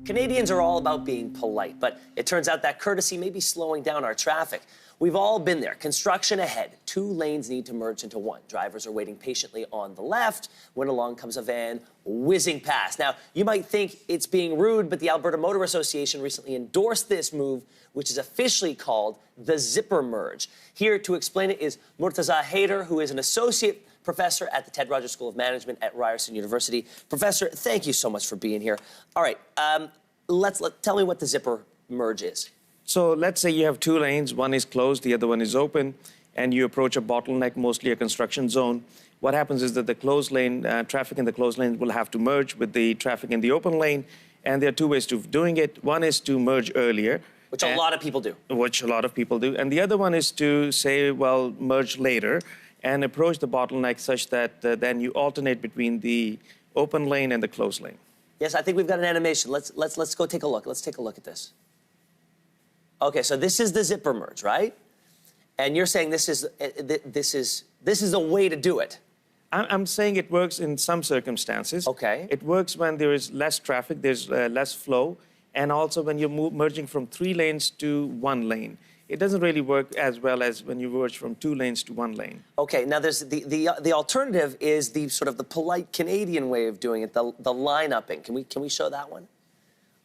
Canadians are all about being polite, but it turns out that courtesy may be slowing down our traffic. We've all been there. Construction ahead. 2 lanes need to merge into one. Drivers are waiting patiently on the left when along comes a van whizzing past. Now, you might think it's being rude, but the Alberta Motor Association recently endorsed this move, which is officially called the zipper merge. Here to explain it is Murtaza Haider, who is an associate professor at the Ted Rogers School of Management at Ryerson University. Professor, thank you so much for being here. All right, tell me what the zipper merge is. So let's say you have 2 lanes, one is closed, the other one is open, and you approach a bottleneck, mostly a construction zone. What happens is that the closed lane, traffic in the closed lane will have to merge with the traffic in the open lane, and there are 2 ways to doing it. One is to merge earlier. Which a lot of people do. Which a lot of people do. And the other one is to say, well, merge later and approach the bottleneck such that then you alternate between the open lane and the closed lane. Yes, I think we've got an animation. Let's go take a look. Let's take a look at this. Okay, so this is the zipper merge, right? And you're saying this is a way to do it. I'm saying it works in some circumstances. Okay. It works when there is less traffic, there's less flow, and also when you're merging from 3 lanes to 1 lane. It doesn't really work as well as when you merge from 2 lanes to 1 lane. Okay, now there's the alternative is the sort of the polite Canadian way of doing it, the line-upping. Can we show that one?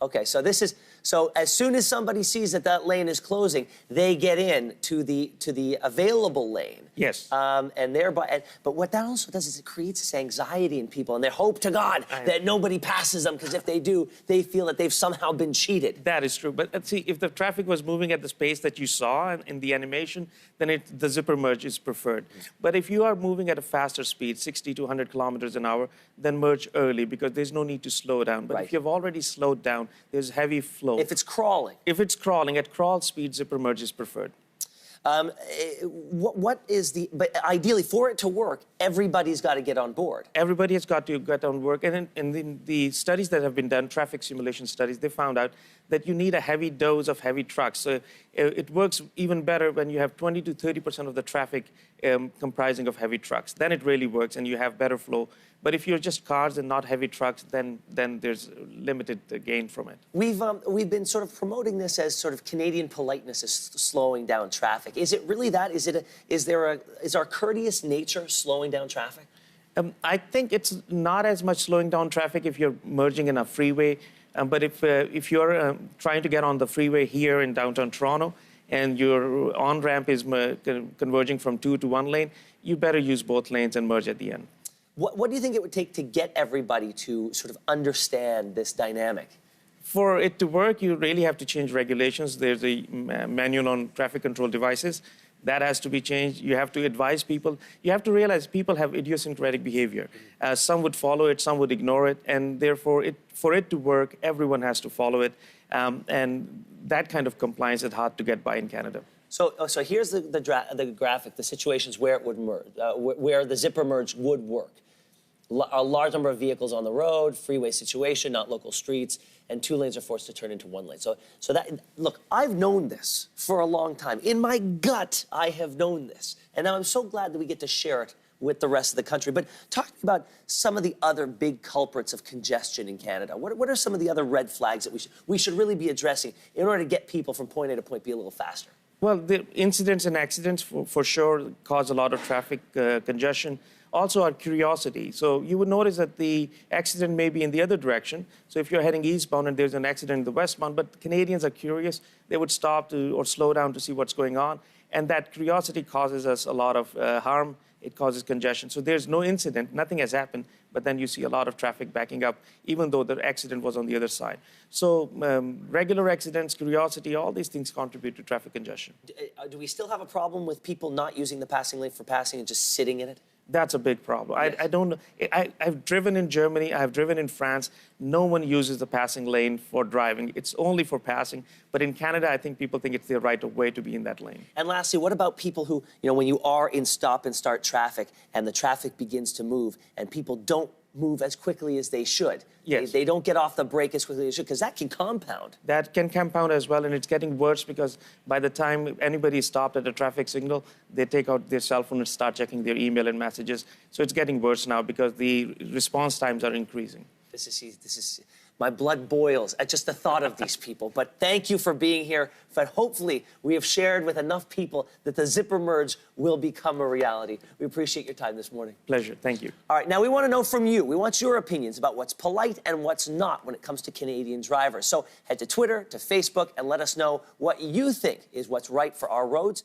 Okay, so this is, so as soon as somebody sees that that lane is closing, they get in to the available lane. Yes. And thereby, but what that also does is it creates this anxiety in people, and they hope to God that nobody passes them, because if they do, they feel that they've somehow been cheated. That is true, but see, if the traffic was moving at the pace that you saw in the animation, then the zipper merge is preferred. But if you are moving at a faster speed, 60 to 100 kilometers an hour, then merge early, because there's no need to slow down. But if you've already slowed down, there's heavy flow. If it's crawling. If it's crawling, at crawl speed, zipper merge is preferred. What is the, but ideally for it to work, everybody's got to get on board. Everybody has got to get on work. And in the studies that have been done, traffic simulation studies, they found out that you need a heavy dose of heavy trucks. So it works even better when you have 20 to 30% of the traffic comprising of heavy trucks. Then it really works and you have better flow. But if you're just cars and not heavy trucks, then there's limited gain from it. We've been sort of promoting this as sort of Canadian politeness is slowing down traffic. Is it really that? Is our courteous nature slowing down traffic? I think it's not as much slowing down traffic if you're merging in a freeway. But if you're trying to get on the freeway here in downtown Toronto and your on-ramp is converging from 2 to 1 lane, you better use both lanes and merge at the end. What do you think it would take to get everybody to sort of understand this dynamic? For it to work, you really have to change regulations. There's a manual on traffic control devices. That has to be changed. You have to advise people. You have to realize people have idiosyncratic behavior. Some would follow it, some would ignore it, and therefore, for it to work, everyone has to follow it. And that kind of compliance is hard to get by in Canada. So here's the graphic, the situations where it would merge, where the zipper merge would work. A large number of vehicles on the road, freeway situation, not local streets, and 2 lanes are forced to turn into 1 lane. So that, look, I've known this for a long time. In my gut, I have known this. And now I'm so glad that we get to share it with the rest of the country. But talk about some of the other big culprits of congestion in Canada. What are some of the other red flags that we should really be addressing in order to get people from point A to point B a little faster? Well, the incidents and accidents for sure cause a lot of traffic congestion. Also our curiosity. So you would notice that the accident may be in the other direction. So if you're heading eastbound and there's an accident in the westbound, but Canadians are curious, they would stop or slow down to see what's going on. And that curiosity causes us a lot of harm. It causes congestion. So there's no incident, nothing has happened, but then you see a lot of traffic backing up, even though the accident was on the other side. So regular accidents, curiosity, all these things contribute to traffic congestion. Do we still have a problem with people not using the passing lane for passing and just sitting in it? That's a big problem. Yes. I don't know. I've driven in Germany. I've driven in France. No one uses the passing lane for driving. It's only for passing. But in Canada, I think people think it's their right of way to be in that lane. And lastly, what about people who, when you are in stop and start traffic and the traffic begins to move and people don't move as quickly as they should? Yes. They don't get off the brake as quickly as they should, because that can compound. That can compound as well, and it's getting worse because by the time anybody is stopped at a traffic signal, they take out their cell phone and start checking their email and messages. So it's getting worse now because the response times are increasing. This is My blood boils at just the thought of these people. But thank you for being here. But hopefully, we have shared with enough people that the zipper merge will become a reality. We appreciate your time this morning. Pleasure. Thank you. All right, now we want to know from you. We want your opinions about what's polite and what's not when it comes to Canadian drivers. So head to Twitter, to Facebook, and let us know what you think is what's right for our roads.